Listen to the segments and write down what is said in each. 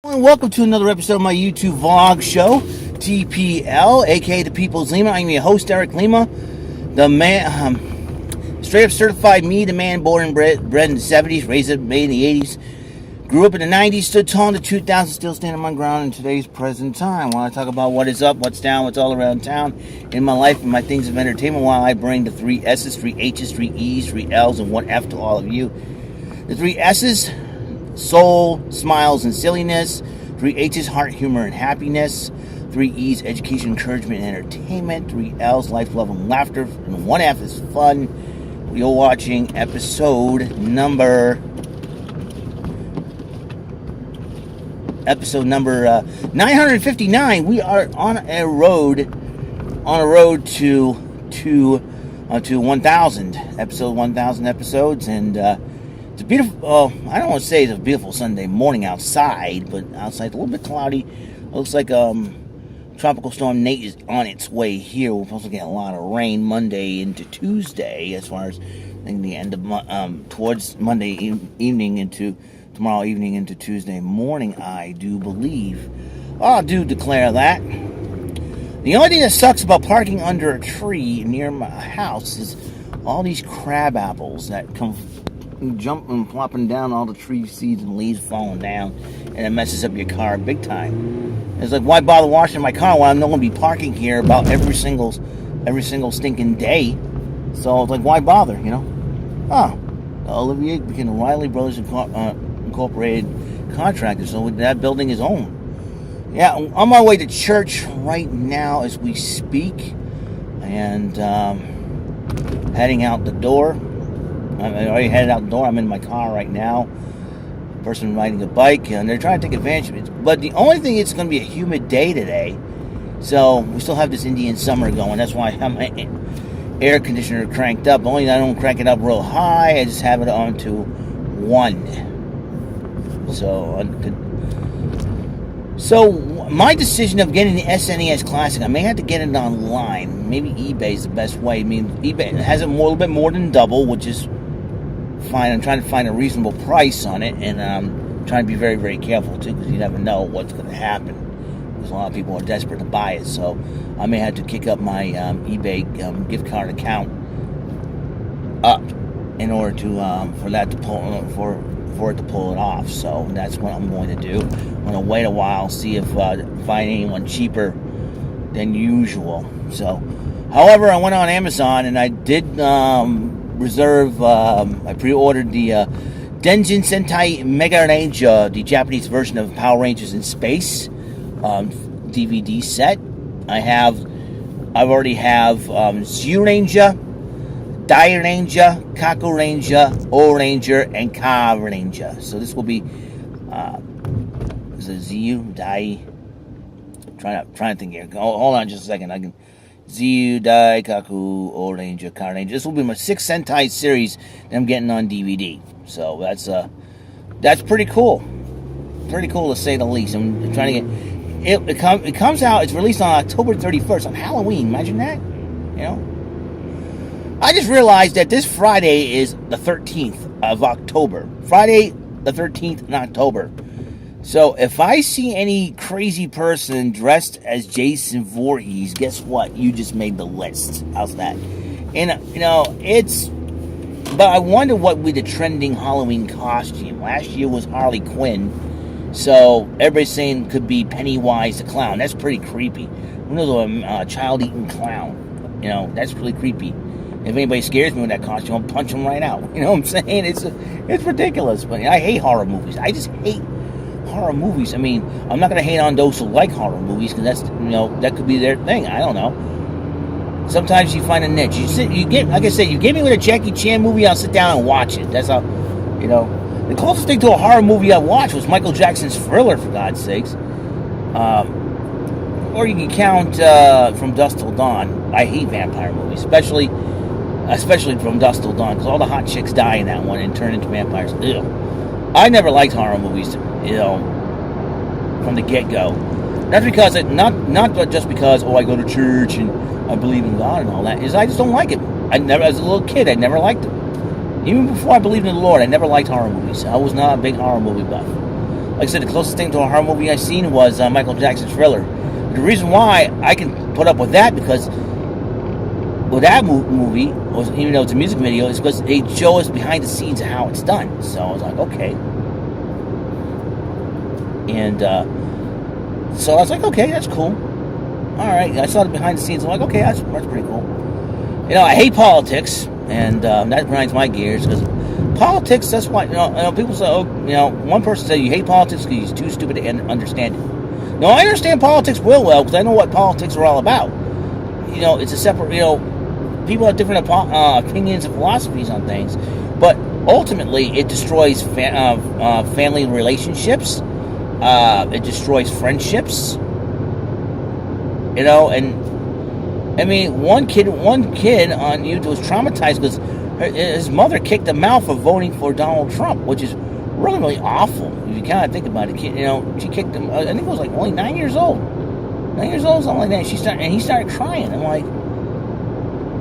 And welcome to another episode of my YouTube vlog show, TPL, aka the People's Lima. I'm your host, Eric Lima, the man, straight up certified me, the man born and bred in the 70s, raised up, made in the 80s, grew up in the 90s, stood tall in the 2000s, still standing my ground in today's present time. I want to talk about what is up, what's down, what's all around town in my life and my things of entertainment while I bring the 3 S's, 3 H's, 3 E's, 3 L's, and 1 F to all of you. The 3 S's: soul, smiles, and silliness. 3 H's: heart, humor, and happiness. 3 E's: education, encouragement, and entertainment. 3 L's: life, love, and laughter. And 1 F is fun. You're watching episode number 959. We are on a road to 1,000 episodes, and it's a beautiful, I don't want to say it's a beautiful Sunday morning outside, but outside a little bit cloudy. It looks like Tropical Storm Nate is on its way here. We're supposed to get a lot of rain Monday into Tuesday, as far as I think the end of towards Monday evening into tomorrow evening into Tuesday morning, I do believe. I do declare that. The only thing that sucks about parking under a tree near my house is all these crab apples that come jumping, plopping down, all the tree seeds and leaves falling down, and it messes up your car big time. It's like, why bother washing my car when I'm not going to be parking here about every single stinking day? So it's like, why bother, you know? Olivier became Riley Brothers Incorporated contractor, so that building is owned. Yeah, I'm on my way to church right now as we speak, and heading out the door. I'm already headed out the door. I'm in my car right now. Person riding a bike, and they're trying to take advantage of it. But the only thing, it's going to be a humid day today, so we still have this Indian summer going. That's why I have my air conditioner cranked up. Only I don't crank it up real high. I just have it on to 1. So my decision of getting the SNES Classic, I may have to get it online. Maybe eBay is the best way. I mean, eBay has it a little bit more than double, which is fine. I'm trying to find a reasonable price on it, and I'm trying to be very, very careful too, because you never know what's going to happen. Because a lot of people are desperate to buy it, so I may have to kick up my eBay gift card account up in order to for that to pull for it to pull it off. So that's what I'm going to do. I'm going to wait a while, see if find anyone cheaper than usual. So, however, I went on Amazon and I did reserve. I pre-ordered the Denjin Sentai Mega Ranger, the Japanese version of Power Rangers in Space DVD set. I already have Zyu Ranger, Dai Ranger, Kaku Ranger, O Ranger, and Ka Ranger. So this will be is it Zyu, Dai? Trying to think here. Hold on just a second. I can Zyu, Dai, Kaku, O Ranger, Ka Ranger. This will be my 6 Sentai series that I'm getting on DVD. So that's pretty cool. Pretty cool to say the least. I'm trying to get it comes out. It's released on October 31st on Halloween. Imagine that. You know. I just realized that this Friday is the 13th of October. Friday the 13th in October. So if I see any crazy person dressed as Jason Voorhees, guess what? You just made the list. How's that? And, you know, but I wonder what would be the trending Halloween costume. Last year was Harley Quinn. So everybody's saying it could be Pennywise the Clown. That's pretty creepy. Who knows, a child-eating clown. You know, that's really creepy. If anybody scares me with that costume, I'll punch them right out. You know what I'm saying? It's ridiculous. But I hate horror movies. I just hate horror movies. I mean, I'm not going to hate on those who like horror movies, because that's, you know, that could be their thing. I don't know. Sometimes you find a niche. Like I said, you get me with a Jackie Chan movie, I'll sit down and watch it. That's how, you know. The closest thing to a horror movie I watched was Michael Jackson's Thriller, for God's sakes. Or you can count From Dusk Till Dawn. I hate vampire movies, especially From Dusk Till Dawn, because all the hot chicks die in that one and turn into vampires. Ew. I never liked horror movies, you know, from the get-go. Not just because I go to church and I believe in God and all that. I just don't like it. As a little kid, I never liked them. Even before I believed in the Lord, I never liked horror movies. I was not a big horror movie buff. like I said, the closest thing to a horror movie I've seen was Michael Jackson's Thriller. The reason why I can put up with that, because with that movie, even though it's a music video, is because they show us behind the scenes of how it's done. So I was like, okay. And so I was like, okay, that's cool. All right, I saw the behind the scenes. I'm like, okay, that's pretty cool. You know, I hate politics, and that grinds my gears, because politics, that's why, you know, people say, oh, you know, one person said you hate politics because you're too stupid to understand it. No, I understand politics real well, because I know what politics are all about. You know, it's a separate, you know, people have different opinions and philosophies on things, but ultimately it destroys family relationships. It destroys friendships. You know, and I mean, one kid on YouTube was traumatized because his mother kicked him out for voting for Donald Trump, which is really, really awful if you kind of think about it. You know, she kicked him. I think it was like only 9 years old. 9 years old, something like that. And he started crying. I'm like,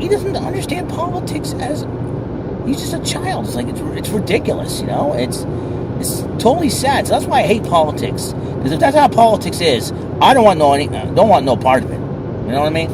he doesn't understand politics as he's just a child. It's like it's ridiculous. You know, it's totally sad. So that's why I hate politics. Because if that's how politics is, I don't want no part of it. You know what I mean?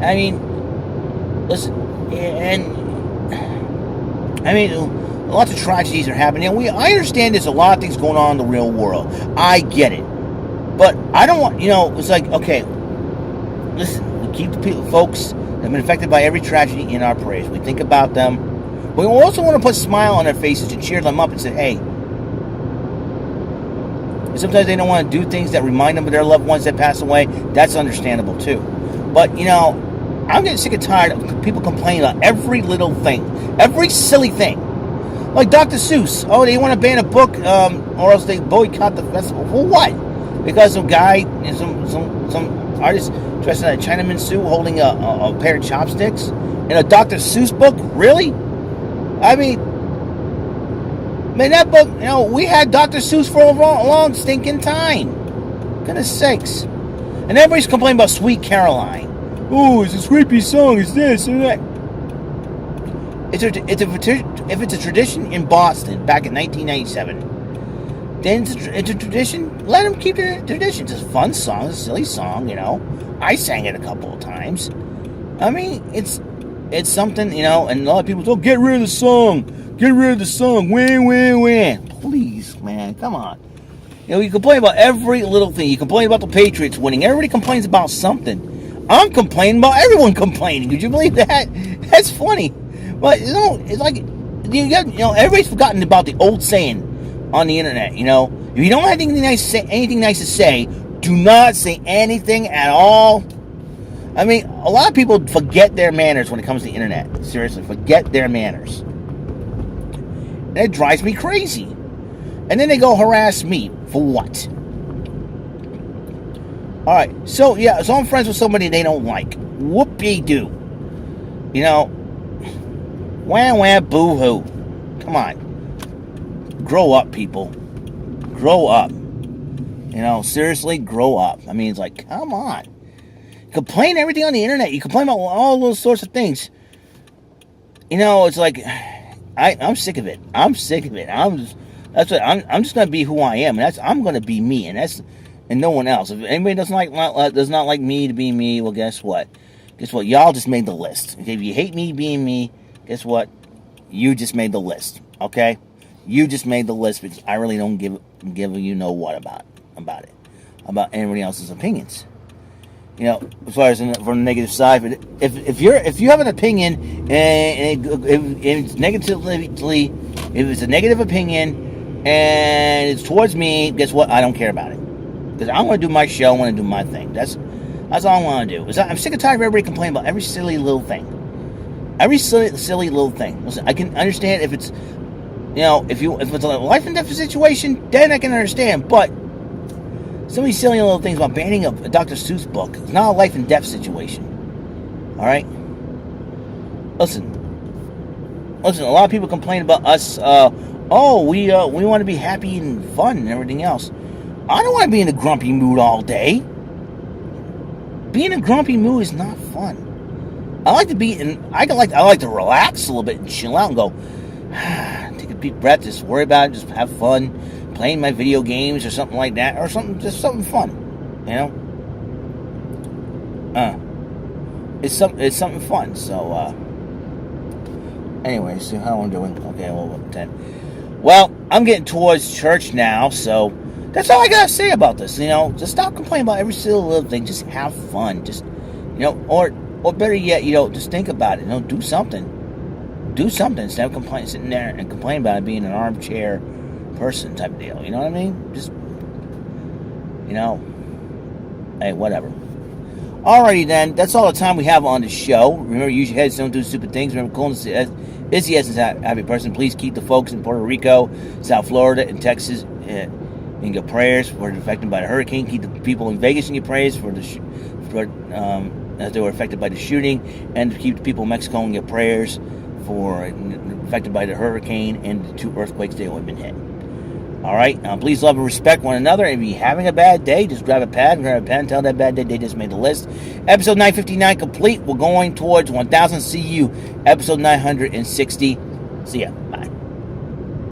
I mean, listen, and I mean, lots of tragedies are happening. I understand there's a lot of things going on in the real world. I get it, but I don't want, you know, it's like, okay, listen, we keep the folks that have been affected by every tragedy in our prayers. We think about them, but we also want to put a smile on their faces and cheer them up and say, hey. Sometimes they don't want to do things that remind them of their loved ones that passed away. That's understandable too. But, you know, I'm getting sick and tired of people complaining about every little thing, every silly thing. Like Dr. Seuss. Oh, they want to ban a book, or else they boycott the festival. For what? Because some guy, some artist dressed in a Chinaman suit holding a pair of chopsticks in a Dr. Seuss book? Really? I mean, man, that book, you know, we had Dr. Seuss for a long stinking time. Goodness sakes. And everybody's complaining about Sweet Caroline. Oh, it's a creepy song, it's this and that. If it's a tradition in Boston back in 1997, then it's a tradition. Let them keep the tradition. It's a fun song, it's a silly song, you know. I sang it a couple of times. I mean, it's something, you know, and a lot of people say, oh, get rid of the song. Get rid of the song. Win. Please, man, come on. You know, you complain about every little thing. You complain about the Patriots winning. Everybody complains about something. I'm complaining about everyone complaining. Could you believe that? That's funny. But, you know, it's like, you know, everybody's forgotten about the old saying on the internet, you know. If you don't have anything nice to say, do not say anything at all. I mean, a lot of people forget their manners when it comes to the internet. Seriously, forget their manners. And it drives me crazy. And then they go harass me. For what? Alright, so yeah, so I'm friends with somebody they don't like. Whoop-de-doo. You know, wah, boo-hoo. Come on. Grow up, people. Grow up. You know, seriously, grow up. I mean, it's like, come on. You complain everything on the internet. You complain about all those sorts of things. You know, it's like, I'm sick of it. I'm sick of it. I'm just gonna be who I am, and I'm gonna be me, and no one else. If anybody does not like me to be me, well, guess what? Y'all just made the list. Okay? If you hate me being me, guess what? You just made the list. Okay? You just made the list because I really don't give you know what about it, about anybody else's opinions. You know, as far as from the negative side, if you have an opinion and it's if it's a negative opinion and it's towards me, guess what? I don't care about it. Because I want to do my show, I want to do my thing. That's all I want to do. I'm sick and tired of everybody complaining about every silly little thing. Every silly little thing. Listen, I can understand if it's, you know, if it's a life and death situation, then I can understand. But some of these silly little things about banning a Dr. Seuss book, it's not a life and death situation. All right? Listen, a lot of people complain about us, we want to be happy and fun and everything else. I don't want to be in a grumpy mood all day. Being in a grumpy mood is not fun. I like to relax a little bit and chill out and go, take a deep breath, just worry about it, just have fun, playing my video games or something like that, or just something fun, you know. It's something fun. So anyway, so how I'm doing? Okay, well, 10. Well, I'm getting towards church now, so that's all I gotta say about this. You know, just stop complaining about every single little thing. Just have fun. Just, you know, or better yet, you know, just think about it. You know, do something. Do something instead of sitting there and complaining about it being an armchair person type of deal. You know what I mean? Just, you know, hey, whatever. Alrighty then, that's all the time we have on the show. Remember, use your heads, don't do stupid things. Remember, coolness is the essence of happy person. Please keep the folks in Puerto Rico, South Florida, and Texas in your prayers for the affected by the hurricane. Keep the people in Vegas in your prayers as they were affected by the shooting, and keep the people in Mexico in your prayers for affected by the hurricane and the 2 earthquakes they have been hit. All right, please love and respect one another. If you're having a bad day, just grab a pad and grab a pen. Tell that bad day they just made the list. Episode 959 complete. We're going towards 1,000. See you episode 960. See ya. Bye.